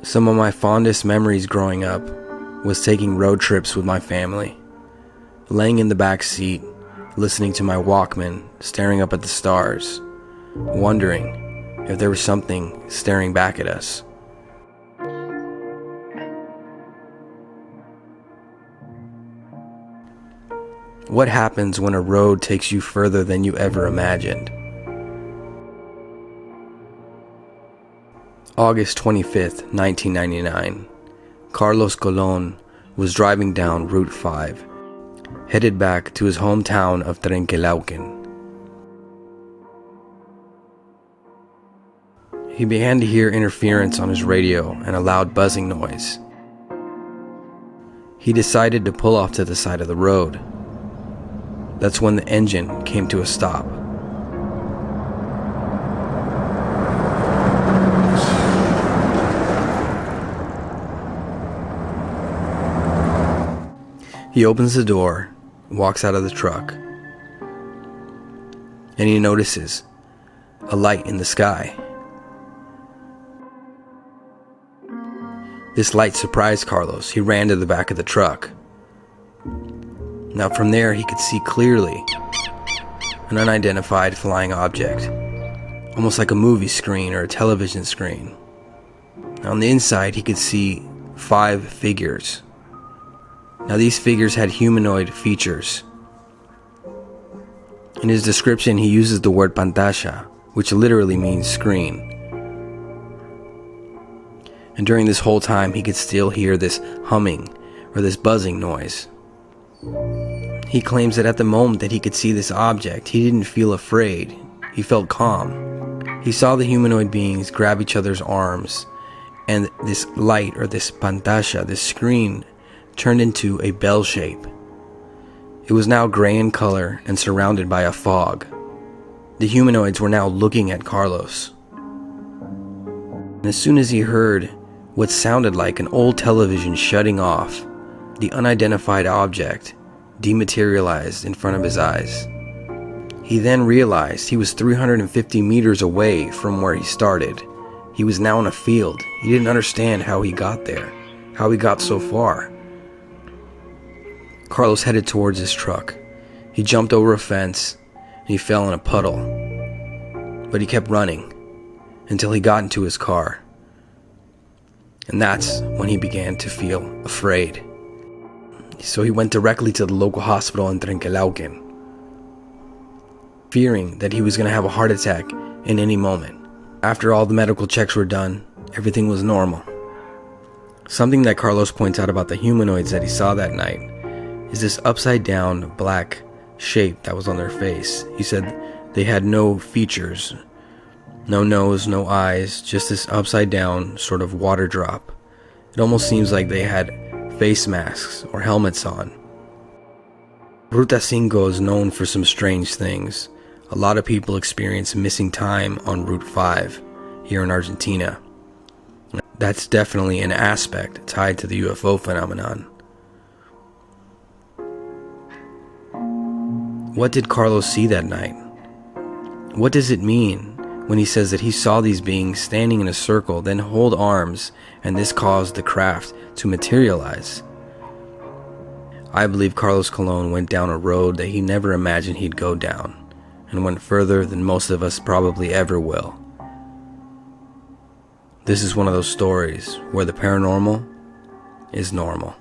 Some of my fondest memories growing up was taking road trips with my family, laying in the back seat, listening to my Walkman, staring up at the stars, wondering if there was something staring back at us. What happens when a road takes you further than you ever imagined? August 25th, 1999, Carlos Colon was driving down Route 5, headed back to his hometown of Trenquelauquen. He began to hear interference on his radio and a loud buzzing noise. He decided to pull off to the side of the road. That's when the engine came to a stop. He opens the door, walks out of the truck, and he notices a light in the sky. This light surprised Carlos. He ran to the back of the truck. Now from there he could see clearly an unidentified flying object, almost like a movie screen or a television screen. Now on the inside he could see 5 figures. Now these figures had humanoid features. In his description he uses the word pantalla, which literally means screen. And during this whole time he could still hear this humming or this buzzing noise. He claims that at the moment that he could see this object, he didn't feel afraid. He felt calm. He saw the humanoid beings grab each other's arms, and this light or this pantalla, this screen, turned into a bell shape. It was now gray in color and surrounded by a fog. The humanoids were now looking at Carlos. And as soon as he heard what sounded like an old television shutting off, the unidentified object dematerialized in front of his eyes. He then realized he was 350 meters away from where he started. He was now in a field. He didn't understand how he got there, how he got so far. Carlos headed towards his truck. He jumped over a fence and he fell in a puddle. But he kept running until he got into his car. And that's when he began to feel afraid. So he went directly to the local hospital in Trenquelauquen, fearing that he was going to have a heart attack in any moment. After all the medical checks were done, everything was normal. Something that Carlos points out about the humanoids that he saw that night is this upside down black shape that was on their face. He said they had no features, no nose, no eyes, just this upside down sort of water drop. It almost seems like they had face masks or helmets on. Ruta 5 is known for some strange things. A lot of people experience missing time on Route 5 here in Argentina. That's definitely an aspect tied to the UFO phenomenon. What did Carlos see that night? What does it mean when he says that he saw these beings standing in a circle, then hold arms, and this caused the craft to materialize? I believe Carlos Colon went down a road that he never imagined he'd go down, and went further than most of us probably ever will. This is one of those stories where the paranormal is normal.